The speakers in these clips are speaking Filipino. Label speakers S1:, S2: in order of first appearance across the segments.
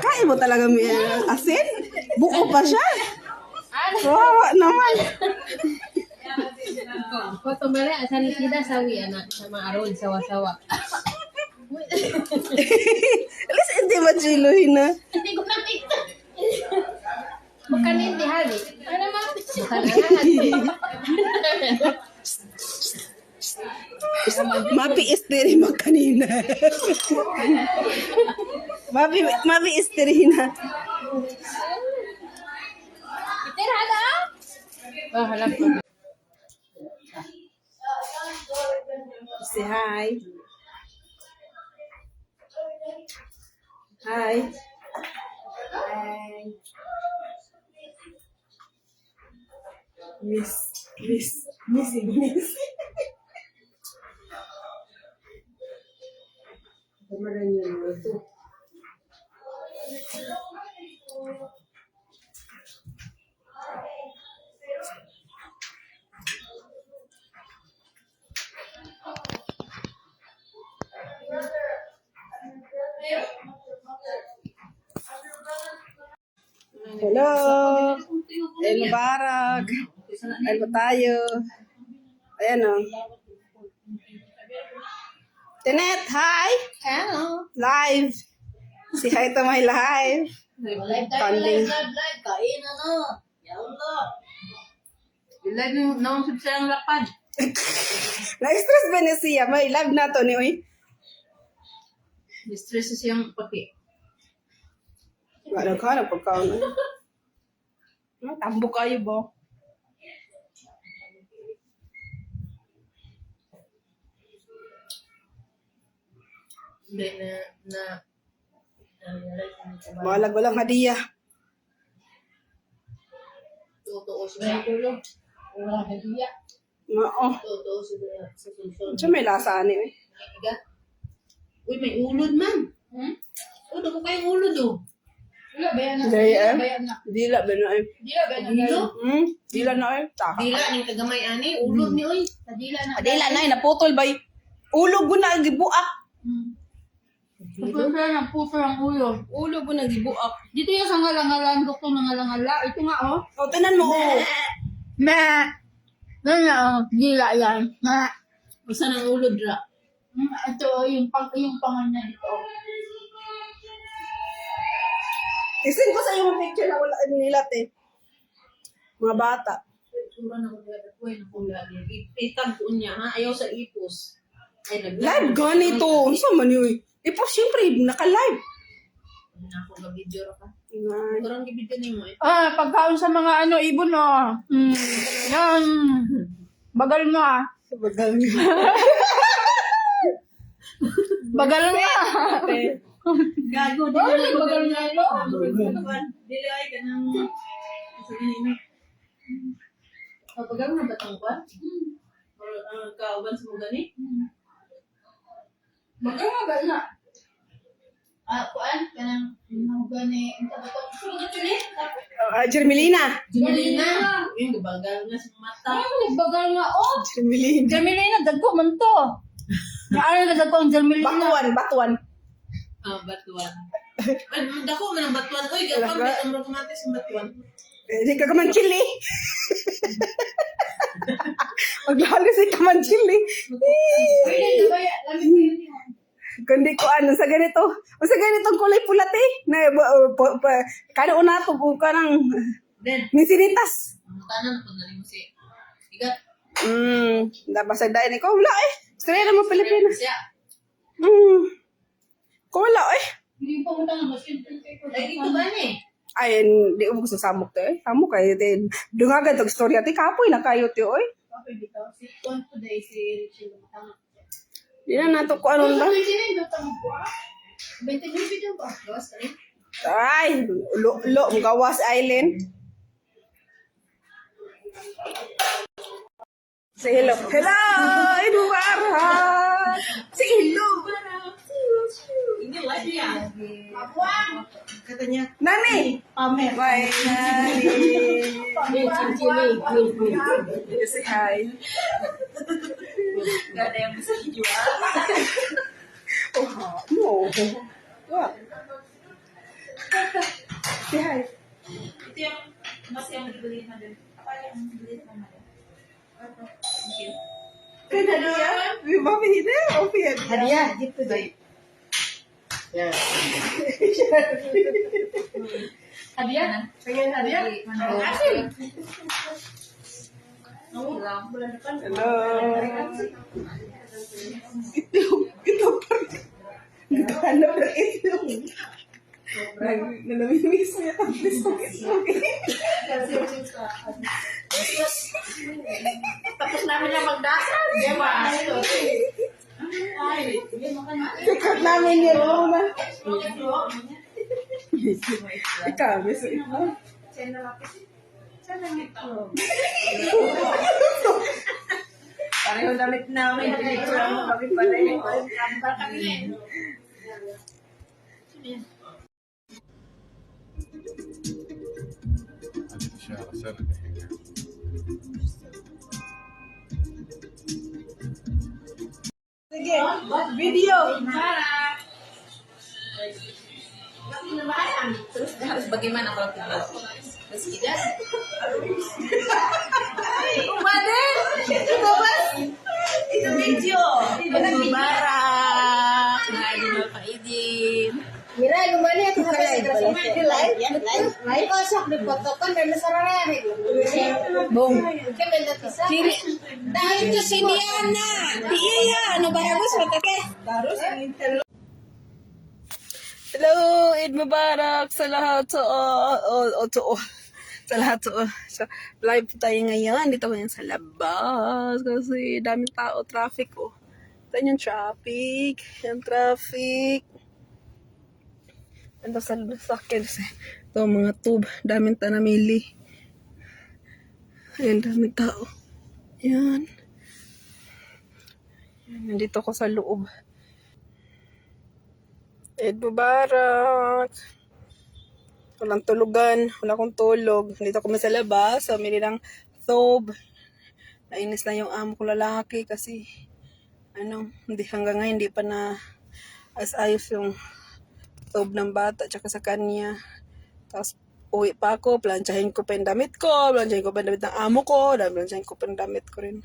S1: Kaya mo talaga may asin? Buko pa siya. Wawa naman.
S2: Foto bala asal kita sawi anak sama Aron sawa-sawa.
S1: At least hindi machiluhin na.
S2: Hindi ko nakita. Bukan hindi hali. Ano mga
S1: Mapi istiri mo kanina. Mapi istiri na.
S2: Tira ada. Wah, halap ko.
S1: Say hi. Hi. Hi. Miss. Kemarin yang itu. Hello. Mubarak. Ayan po tayo. Ayan o. Tenet, hi!
S2: Hello.
S1: Live! Si hi to my live. Funding.
S2: Kain ano. Ya Allah. Live yung nausap silang lapad.
S1: Na-stress ba niya siya? May live na to ni Uy.
S2: Stress siyang pati.
S1: Wala ka na pagkaon. Tambo kayo ba?
S2: Hindi na
S1: Malag walang hadiah.
S2: totoo siya. Wala hadiya.
S1: Oo.
S2: Totoo siya sa susunod.
S1: Siya may lasa ni Uy.
S2: Uy, may ulod man. Uy, ko kayong ulod oh.
S3: Dila ba yan?
S1: Dila
S3: ba yan na?
S1: Dila ba na eh?
S3: Dila ba yan?
S2: Dilo?
S1: Dila na eh. Taka.
S2: Dila, ning kagamay ani, ulod ni oy.
S3: Dila na.
S1: Dila na eh. Naputol ba eh? Ulo ko na gibuak.
S3: Puso ng puso ng ulo.
S1: Ulo ko na gibuak.
S3: Dito yung sa ngalangalan, doktor ng ngalangala. Ito nga oh.
S1: O, tinan mo oh.
S3: Ma! Ganyan oh. Dila yan. Ma!
S2: Basta ng ulod ra.
S3: Ito oh, yung pangan niya dito.
S1: Isin ko sa iyo yung picture na wala nilat eh. Mga bata.
S2: Tura na ko gada ko na kung lagi. Itag ko niya ha, ayaw sa ipos. Ay
S1: Live ganito. Ano sa man yun? Eh po, siyempre, naka-live.
S2: Na ako ga video ra ka.
S1: Nga.
S2: Kurang gi-video nimo eh.
S3: Pagkaon sa mga ibon oh. Yan. Bagal nga.
S1: Bagal niya.
S3: Bagal nga.
S2: Gago di
S3: Oh,
S2: na
S3: bagal nga ito.
S2: Dili ay kanang sige ni. Kapag ang batang pa? Or kauban sa mga gani?
S3: Bagal nga.
S2: Kuan kanang gani ang tabatok. Sige ni.
S1: Jermelina.
S2: Jumelina. Yung gabagal nga sa mata.
S3: Bagal nga oh.
S1: Jermelina.
S3: Jermelina, dagko man to. Ano na dagko ang Jermelina?
S1: Batuan.
S2: Batuan. Dako man ang batuan. Uy, gawang ang romantis ang batuan.
S1: Hindi ka kaman chili. Maglalo si kaman chili.
S3: Pwede ba yan? Lamig ko yun.
S1: Kundi ko ano sa ganito. O sa ganitong kulay pulat eh. Na, kada una to po ka ng
S2: Then,
S1: minsinitas.
S2: tanan po na mo si Igat.
S1: Nabasag dahil ko. Wala eh. Straight naman Pilipinas.
S2: Siya.
S1: Kung wala eh.
S3: Hindi pa mo tanong, mas simple ko.
S2: Lagi ko ba ni?
S1: Ay, di ko gusto samok to eh. Samok kayo din. Dungagan itong storya. Ti kapoy na kayo ti oy.
S3: Okay, dito. Si Juan today, si Richie Lumatang.
S1: Di na nato ko anong ba.
S3: Ano sinin doon tamo ko ah? 20 video ba?
S2: Gawas ka ni?
S1: Ay, Gawas Island. Say hello. Hello! Eduardo! Say hello!
S2: Ini live ya?
S3: Apuan!
S2: Katanya,
S1: Nani!
S2: pamer.
S1: Bye, Nani!
S2: Cincin
S1: Say hi.
S2: Gak ada yang bisa dijual.
S1: Oh, no. What? Si Hay.
S2: Ito yung mas yung bibilit na din. Ako yung bibilit na din. Thank you.
S1: Kan hadiah? Mami ini opi hadiah.
S4: gitu deh. Ya.
S2: Hadiah?
S1: Pengen hadiah?
S2: Terima kasih. Bulan depan.
S1: Hello. Itu Gitu ano itu. Namimiss mo yung
S2: Tapos namin na magdasal. Di ba? Ay,
S1: Sikat namin yun. Muna. Ikaw, gusto ikaw.
S4: Pareho damit namin, pinicture mo kami pareho.
S5: هذه الإشارة سنة الحين.
S1: Sige, video.
S2: Terus harus bagaimana kalau kita? Terus tidak?
S1: Umaden! Ito ba?
S2: Itu video. Mubarak. Nah, ini Bapak Idin.
S4: Mira, gimana ya tuh live? Live? Live kosong dipotokan dan sarana.
S3: Boom.
S4: Kan benda pisah.
S3: Siri. Dahil to si Diana. Iya, ano bagus matake.
S1: Hello, Eid Mubarak sa lahat. Sa lahat. So, live po tayo ngayon. Dito ko sa labas. Kasi daming tao, traffic oh. Ito yung traffic. Yung traffic. Ito sa sakit. Ito mga tube. Daming tanamili. Ayan, daming tao. Ayan. Nandito ko sa loob. Eid Mubarak. Walang tulugan. Wala akong tulog. Dito kami sa labas. So, mili ng thobe. Nainis na yung amo ko lalaki kasi hanggang ngayon hindi pa na ayos yung thobe ng bata tsaka sa kanya. Tapos uwi pa ako. Plansyahin ko pa yung damit ko. Plansyahin ko pa yung damit ng amo ko. Plansyahin ko pa yung damit ko rin.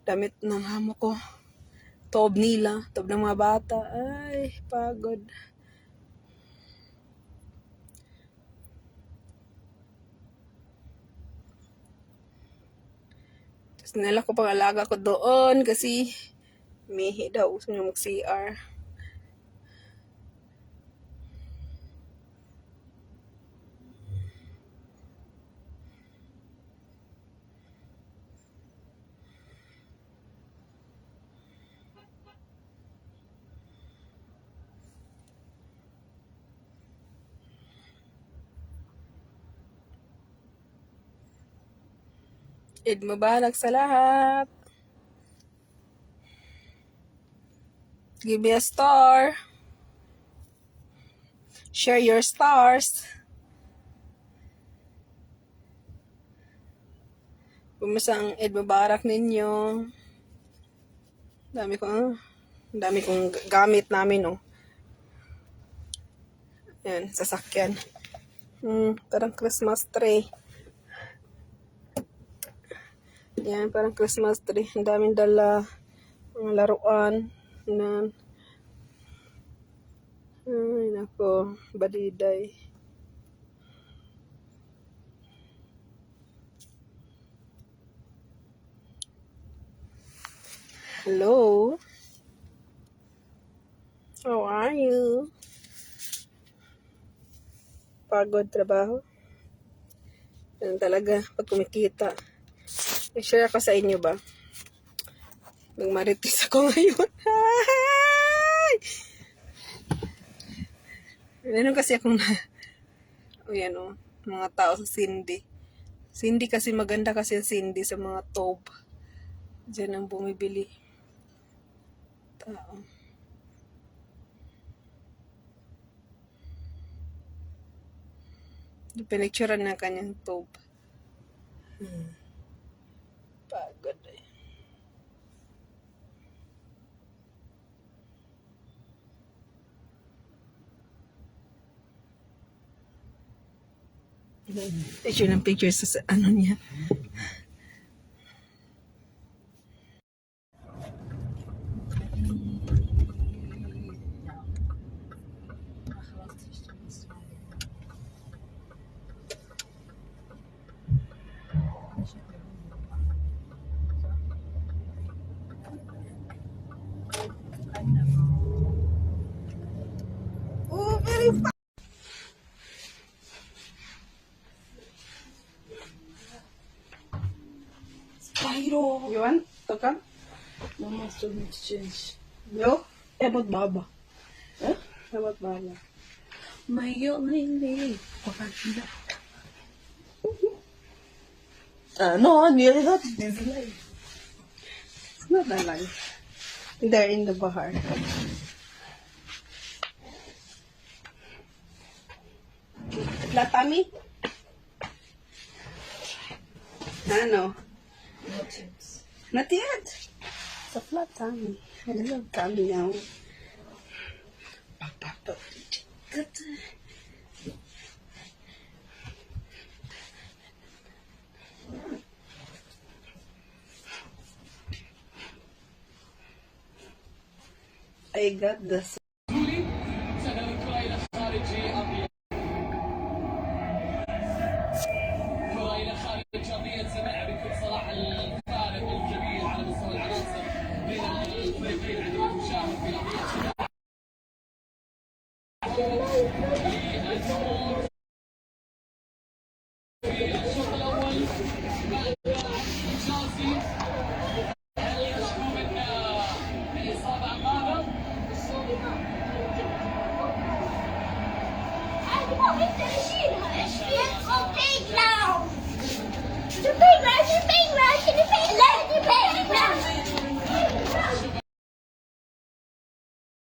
S1: Damit ng amo ko. Thobe nila. Thobe ng mga bata. Ay, pagod. Tapos nila ko pang alaga ko doon kasi mihi daw. Gusto niya mag-CR. Eid Mubarak sa lahat. Give me a star. Share your stars. Kumusta ang Eid Mubarak ninyo? Dami kong gamit namin, oh. Ayan, sasakyan. Parang Christmas tree. Yan, parang Christmas tree. Ang daming dala. Mga laruan. Yan. Ay, nako. Badiday. Hello? How are you? Pagod trabaho? Yan talaga, pag kumikita. I-share ko sa inyo ba? Nagmarites ako ngayon. Hi! Meron kasi akong ayan o, mga tao sa Cindy. Cindy kasi maganda kasi ang Cindy sa mga thobe. Diyan ang bumibili. Tao. Pinicturean na kanyang thobe. Pagod eh. Picture ng picture sa ano niya. Oh, very fast. Spyro. You want to come?
S4: No more to exchange.
S1: No? About Baba. Huh? About Baba.
S4: Mayo hindi.
S1: No, nearly not this life. It's not that life. They're in the bahar. Flat tummy? Ano? Not yet. It's a flat tummy. I love tummy now. I got this.
S6: It's so big now. It's too big now.